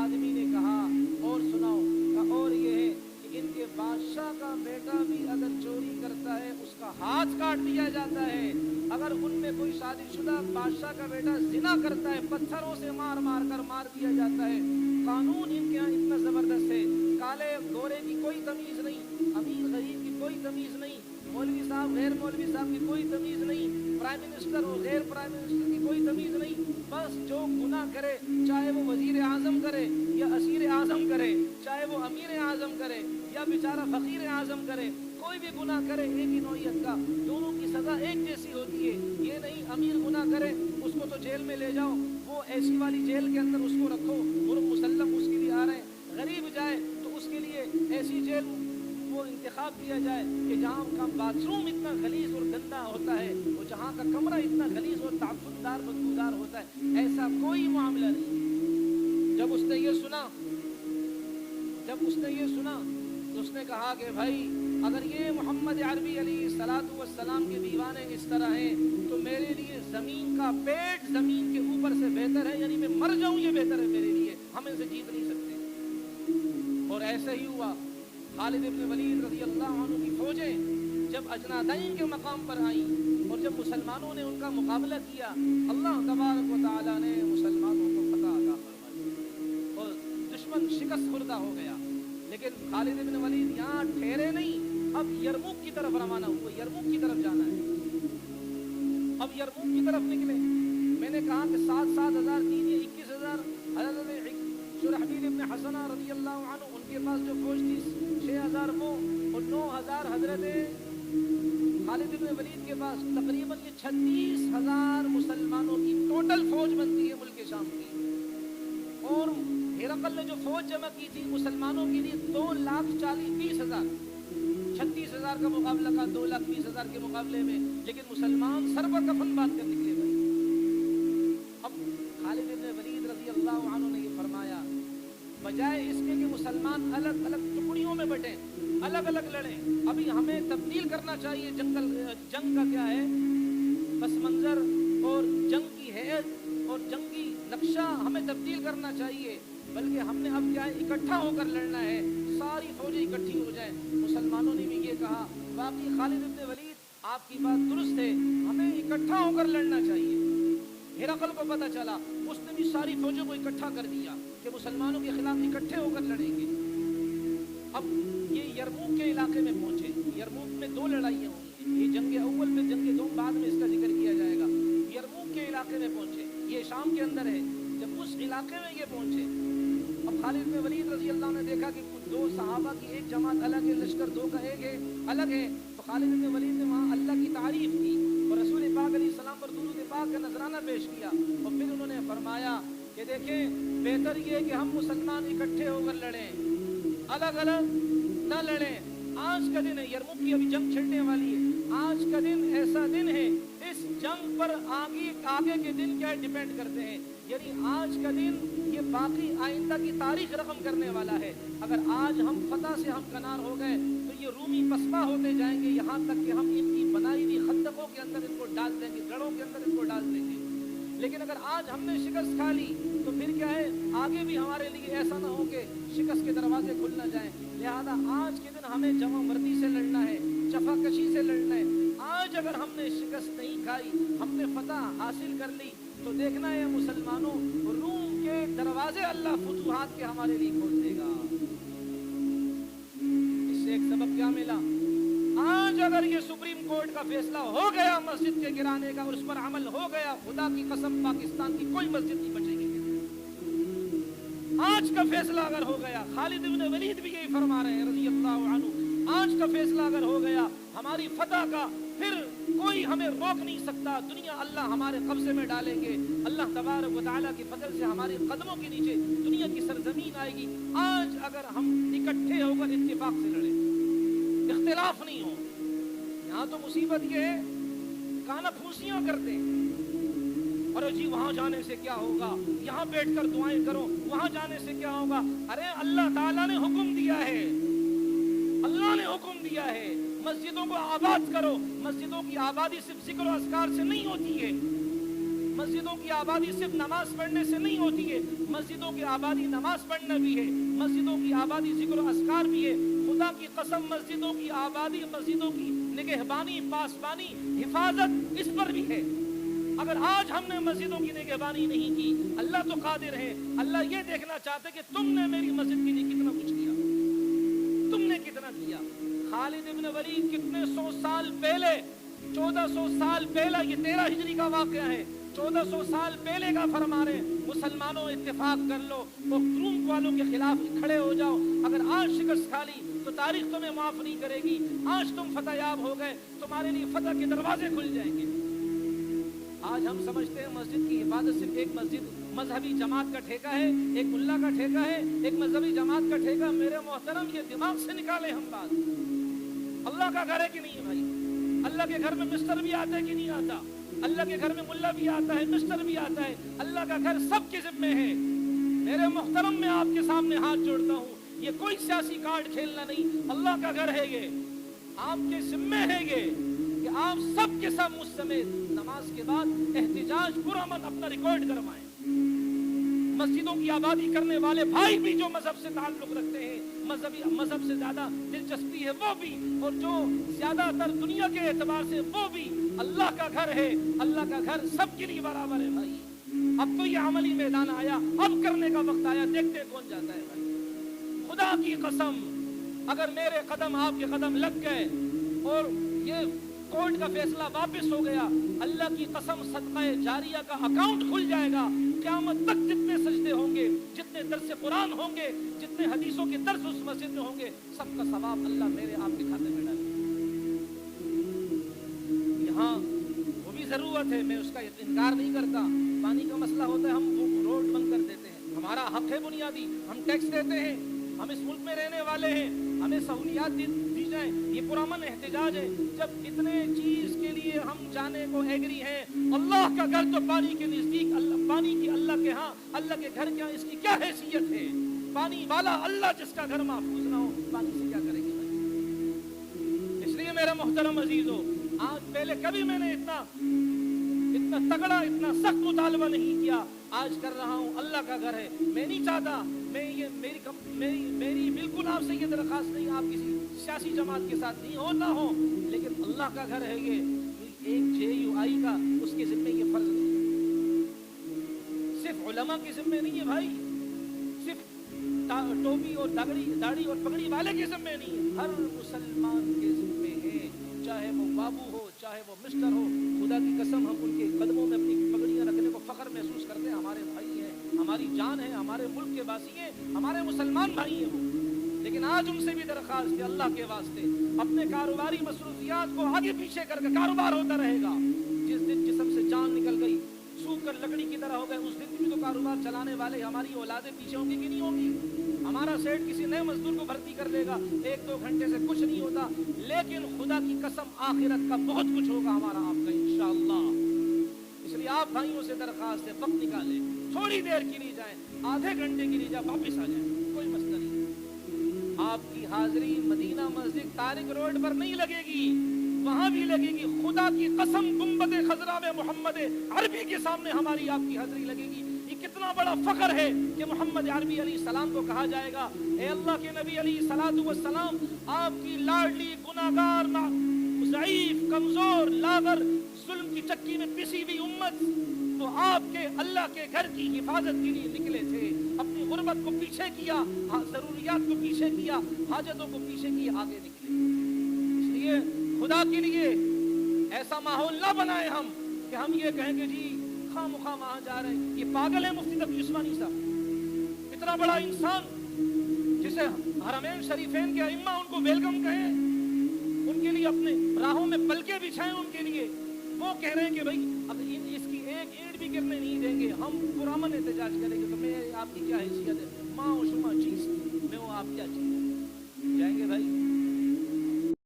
आदमी ने कहा और सुनाओ, कहा और ये है कि इनके बादशाह का बेटा भी अगर चोरी करता है उसका हाथ काट दिया जाता है, अगर उनमें कोई शादीशुदा बादशाह का बेटा जिना करता है पत्थरों से मार मार कर मार दिया जाता है। कानून इनके यहाँ इतना जबरदस्त है, काले गोरे की कोई तमीज नहीं, अमीर गरीब की कोई तमीज नहीं, मौलवी साहब गैर मौलवी साहब की कोई तमीज नहीं, प्राइम मिनिस्टर और गैर प्राइम मिनिस्टर की कोई तमीज नहीं। बस जो गुनाह करे, चाहे वो वजीर आजम करे या असीर आजम करे, चाहे वो अमीर आजम करे या बेचारा फकीर आजम करे, कोई भी गुनाह करे एक ही नौइयत का, दोनों की सजा एक जैसी होती है। ये नहीं अमीर गुनाह करे उसको तो जेल में ले जाओ, वो ऐसी वाली जेल के अंदर उसको रखो और मुसल्लम उसके लिए आ रहे हैं, गरीब जाए तो उसके लिए ऐसी जेल वो इंतखाब किया जाए कि जहाँ का बाथरूम इतना गलीज और गंदा होता है, और जहाँ का कमरा इतना गलीज और ताफुनदार बदबूदार होता है, ऐसा कोई मामला नहीं। जब उसने ये सुना तो उसने कहा कि भाई अगर ये मोहम्मद अरबी अलैहिस्सलातु वस्सलाम के दीवाने इस तरह हैं तो मेरे लिए ज़मीन का पेट ज़मीन के ऊपर से बेहतर है, यानी मैं मर जाऊं ये बेहतर है मेरे लिए, हम इनसे जीत नहीं सकते। और ऐसा ही हुआ। खालिद इब्न वलीद रज़ी अल्लाह अन्हु की फौजें जब अजनादैन के मकाम पर आईं और जब मुसलमानों ने उनका मुकाबला किया, अल्लाह तबारक व तआला ने मुसलमानों को फतह अता फरमाई और दुश्मन शिकस्त खुर्दा हो गया। लेकिन खालिद इब्न वलीद यहाँ ठहरे नहीं, अब यरमुक की तरफ रवाना हुए, यरमुक की तरफ जाना है। अब यरमुक की तरफ निकले। मैंने कहा कि 7,000 3 या 21,000 हज़रत शुरहबील इब्न हसना रज़ी अल्लाह अन्हु उनके पास जो फौज थी 6,000 वो, और 9,000 हजरत खालिद इब्न वलीद के पास, तकरीबन ये 36,000 मुसलमानों की टोटल फौज बनती है मुल्क शाम की। और हिरकल ने जो फौज जमा की थी मुसलमानों के लिए 2,20,000, 36,000 का मुकाबला का 2,20,000 के मुकाबले में, लेकिन मुसलमान सर पर कफन बांध कर निकले भाई। अब खालिद इब्न वलीद रज़ी अल्लाह अन्हु ने ये फरमाया, बजाय इसके कि मुसलमान अलग अलग टुकड़ियों में बटे, अलग अलग लड़े, अभी हमें तब्दील करना चाहिए जंग का क्या है पस मंजर और जंग की हैत और जंगी नक्शा हमें तब्दील करना चाहिए, बल्कि हमने अब क्या है इकट्ठा होकर लड़ना है, सारी फौजें इकट्ठी हो जाए। मुसलमानों ने भी ये कहा, बाकी खालिद इब्न वलीद आपकी बात दुरुस्त है, हमें इकट्ठा होकर लड़ना चाहिए। हिरकल को पता चला, उसने भी सारी फौजों को इकट्ठा कर दिया कि मुसलमानों के खिलाफ इकट्ठे होकर लड़ेंगे। अब ये यरमुक के इलाके में पहुंचे। यरमुक में 2 लड़ाइयाँ हुई, ये जंग अव्वल में, जंग 2 बाद में इसका जिक्र किया जाएगा। यरमुक के इलाके में पहुंचे, ये शाम के अंदर है। जब उस इलाके में ये पहुंचे, अब खालिद इब्न वलीद रज़ी अल्लाह ने देखा कि 2 सहाबा की एक जमात अलग है, लश्कर 2 का एक है, अलग है। तो खालिद इब्न वलीद ने वहाँ अल्लाह की तारीफ की और रसूल पाक अलैहिस्सलाम पर दुरूद पाक का नजराना पेश किया, और फिर उन्होंने फरमाया कि देखें बेहतर ये कि हम मुसलमान इकट्ठे होकर लड़ें, अलग अलग न लड़ें। आज का दिन है, यरमुक की अभी जंग छिड़ने वाली है, आज का दिन ऐसा दिन है, इस जंग पर आगे के दिन क्या डिपेंड करते हैं, यानी आज का दिन ये बाकी आइंदा की तारीख रकम करने वाला है। अगर आज हम फतह से हम कनार हो गए तो ये रूमी पसपा होते जाएंगे, यहाँ तक कि हम इनकी बनाई हुई खंदकों के अंदर इनको डाल देंगे, गढ़ों के अंदर इनको डाल देंगे। लेकिन अगर आज हमने शिकस्त खा ली तो फिर क्या है, आगे भी हमारे लिए ऐसा ना हो कि शिकस्त के दरवाजे खुल ना जाए। लिहाजा आज के दिन हमें जमा मर्दी से लड़ना है, चफाकशी से लड़ना है। आज अगर हमने शिकस्त नहीं खाई, हमने फतह हासिल कर ली, तो देखना है मुसलमानों, रूम के दरवाजे अल्लाह फुतूहात के हमारे लिए खोल देगा। इससे एक सबक क्या मिला, आज अगर ये सुप्रीम कोर्ट का फैसला हो गया मस्जिद के गिराने का और उस पर अमल हो गया, खुदा की कसम पाकिस्तान की कोई मस्जिद नहीं बचेगी। आज का फैसला अगर हो गया, खालिद इब्न वलीद भी यही फरमा रहे हैं रज़ी अल्लाह अन्हु, आज का फैसला अगर हो गया हमारी फतह का, फिर कोई हमें रोक नहीं सकता। दुनिया अल्लाह हमारे कब्जे में डालेंगे, अल्लाह तबारक व तआला की फजल से हमारे कदमों के नीचे दुनिया की सरजमीन आएगी। आज अगर हम इकट्ठे होकर इत्तेफाक से लड़े, इख्तिलाफ नहीं हो। यहाँ तो मुसीबत ये है, काना फूसियां करते हैं, अरे जी वहां जाने से क्या होगा, यहाँ बैठकर दुआएं करो, वहां जाने से क्या होगा। अरे अल्लाह ताला ने हुक्म दिया है, अल्लाह ने हुक्म दिया है, मस्जिदों को आबाद करो। मस्जिदों की आबादी सिर्फ जिक्र और अस्कार से नहीं होती है, مسجدوں کی آبادی صرف نماز پڑھنے سے نہیں ہوتی ہے، مسجدوں کی آبادی نماز پڑھنا بھی ہے، مسجدوں کی آبادی ذکر و اذکار بھی ہے۔ خدا کی قسم مسجدوں کی آبادی، مسجدوں کی نگہبانی، پاسبانی، حفاظت اس پر بھی ہے۔ اگر آج ہم نے مسجدوں کی نگہبانی نہیں کی، اللہ تو قادر ہے، اللہ یہ دیکھنا چاہتے کہ تم نے میری مسجد کے لیے کتنا کچھ کیا، تم نے کتنا کیا۔ خالد ابن ولید کتنے 100 سال پہلے، 1400 سال پہلا، یہ 13 ہجری کا واقعہ ہے، 1400 سال پہلے کا فرما رہے ہیں، مسلمانوں اتفاق کر لو، وہ روم والوں کے خلاف کھڑے ہو جاؤ۔ اگر آج شکست کھا لی تو تاریخ تمہیں معاف نہیں کرے گی۔ آج تم فتح یاب ہو گئے، تمہارے لیے فتح کے دروازے کھل جائیں گے۔ آج ہم سمجھتے ہیں مسجد کی حفاظت صرف ایک مسجد مذہبی جماعت کا ٹھیکہ ہے، ایک ملا کا ٹھیکہ ہے، ایک مذہبی جماعت کا ٹھیکہ۔ میرے محترم یہ دماغ سے نکالے ہم بات۔ اللہ کا گھر ہے کہ نہیں ہے بھائی؟ اللہ کے گھر میں مسٹر بھی آتا ہے کہ نہیں آتا؟ اللہ کے گھر میں ملا بھی آتا ہے، مسٹر بھی آتا ہے۔ اللہ کا گھر سب کے ذمے ہے۔ میرے محترم میں آپ کے سامنے ہاتھ جوڑتا ہوں، یہ کوئی سیاسی کارڈ کھیلنا نہیں، اللہ کا گھر ہے، یہ آپ کے ذمے ہے یہ کہ آپ سب کے سب مجھ سمیت نماز کے بعد احتجاج پرامن اپنا ریکارڈ کروائیں۔ مسجدوں کی آبادی کرنے والے بھائی بھی جو مذہب سے تعلق رکھتے ہیں، مذہب سے زیادہ دلچسپی ہے وہ بھی، اور جو زیادہ تر دنیا کے اعتبار سے وہ بھی، اللہ کا گھر ہے، اللہ کا گھر سب کے لیے برابر ہے بھائی۔ اب تو یہ عملی میدان آیا، اب کرنے کا وقت آیا، دیکھتے کون جاتا ہے بھائی۔ خدا کی قسم اگر میرے قدم آپ کے قدم لگ گئے اور یہ کورٹ کا فیصلہ واپس ہو گیا، اللہ کی قسم صدقہ جاریہ کا اکاؤنٹ کھل جائے گا۔ قیامت تک جتنے سجدے ہوں گے، جتنے درس قرآن ہوں گے، جتنے حدیثوں کے درس اس مسجد میں ہوں گے، سب کا ثواب اللہ میرے آپ کے کھاتے میں ڈالے۔ یہاں وہ بھی ضرورت ہے، میں اس کا انکار نہیں کرتا۔ پانی کا مسئلہ ہوتا ہے، ہم وہ روڈ بند کر دیتے ہیں، ہمارا حق ہے بنیادی، ہم ٹیکس دیتے ہیں، ہم اس ملک میں رہنے والے ہیں، ہمیں سہولیات دی جائیں، یہ پرامن احتجاج ہے۔ جب اتنے چیز کے لیے ہم جانے کو ایگری ہیں، اللہ کا گھر تو پانی کے نزدیک، اللہ پانی کی اللہ کے ہاں، اللہ کے گھر کے ہاں اس کی کیا حیثیت ہے؟ پانی والا اللہ جس کا گھر محفوظ نہ ہو، پانی سے کیا کرے گی بھائی؟ اس لیے میرا محترم عزیزو، آج پہلے کبھی میں نے اتنا تگڑا، اتنا سخت مطالبہ نہیں کیا، آج کر رہا ہوں۔ اللہ کا گھر ہے، میں نہیں چاہتا، میری بالکل آپ سے یہ درخواست نہیں، آپ کسی سیاسی جماعت کے ساتھ نہیں ہوتا ہو، لیکن اللہ کا گھر ہے، یہ ایک JUI کا اس کے ذمہ یہ فرض نہیں ہے، صرف علماء کے ذمہ نہیں ہے بھائی، صرف ٹوپی اور داڑھی اور پگڑی والے کے ذمہ نہیں ہے، ہر مسلمان کے ذمہ ہے، چاہے وہ بابو ہو، چاہے وہ مسٹر ہو۔ خدا کی قسم ہم ان کے قدموں میں اپنی پگڑیاں رکھنے کو فخر محسوس کرتے ہیں، ہمارے بھائی ہیں، ہماری جان ہے، ہمارے ملک کے باسی ہیں، ہمارے مسلمان بھائی ہیں وہ۔ لیکن آج ان سے بھی درخواست ہے، اللہ کے واسطے اپنے کاروباری مصروفیات کو آگے پیچھے کر کے کاروبار ہوتا رہے گا۔ جس دن جسم سے جان نکل گئی، سوکھ کر لکڑی کی طرح ہو گئے، اس دن بھی تو کاروبار چلانے والے ہماری اولادیں پیچھے ہوں گی کہ نہیں ہوں گی؟ ہمارا سیٹ کسی نئے مزدور کو بھرتی کر لے گا، 1-2 گھنٹے سے کچھ نہیں ہوتا، لیکن خدا کی قسم آخرت کا بہت کچھ ہوگا ہمارا آپ کا انشاءاللہ۔ اس لیے آپ بھائیوں سے درخواست ہے، وقت نکالیں، تھوڑی دیر کے لیے جائیں، آدھے گھنٹے کے لیے جائیں، واپس آ جائیں، کوئی مسئلہ نہیں۔ آپ کی حاضری مدینہ مسجد طارق روڈ پر نہیں لگے گی، وہاں بھی لگے گی، خدا کی قسم گنبد خضرا میں محمد عربی کے سامنے ہماری آپ کی حاضری لگے گی۔ یہ کتنا بڑا فخر ہے کہ محمد عربی علیہ السلام کو کہا جائے گا، اے اللہ کے نبی علیہ السلام، آپ کی لاڈلی گناہگار، ضعیف، کمزور، لاغر، ظلم کی چکی میں پسی ہوئی امت تو آپ کے اللہ کے گھر کی حفاظت کے لیے نکلے تھے، اپنی غربت کو پیچھے کیا، ضروریات کو پیچھے کیا، حاجتوں کو پیچھے کیے، آگے نکلے۔ اس لیے خدا کے لیے ایسا ماحول نہ بنائے ہم کہ ہم یہ کہیں کہ جی خواہ مخواہ وہاں جا رہے ہیں۔ یہ پاگل ہے مفتی تقی عثمانی صاحب، اتنا بڑا انسان جسے حرمین شریفین کے ائمہ ان کو ویلکم کہیں، ان کے لیے اپنے راہوں میں پلکیں بچھائیں، ان کے لیے وہ کہہ رہے ہیں کہ بھائی اب اس کی ایک اینٹ بھی گرنے نہیں دیں گے، ہم پرامن احتجاج کریں گے، تو میں آپ کی کیا حیثیت ہے؟ ماں و شما چیز میں وہ آپ کیا چیز جائیں گے بھائی؟